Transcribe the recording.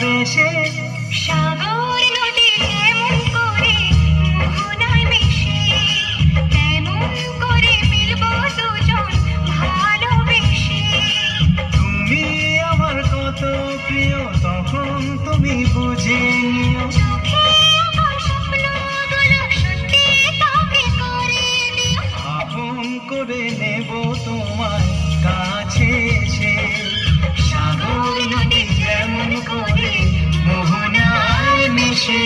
বেশে সাগর নদী যেমন করে মোহনায় মিশে, তেমন করে মিলব দুজন ভালোবেসে। তুমি আমার কত প্রিয় তখন তুমি বুঝে নিও। চোখে আমার স্বপ্নগুলো সত্যি তবে করে দিও। আপন করে নেব তোমার কাছে এসে। সাগর নদী যেমন করে মোহনায় মিশে।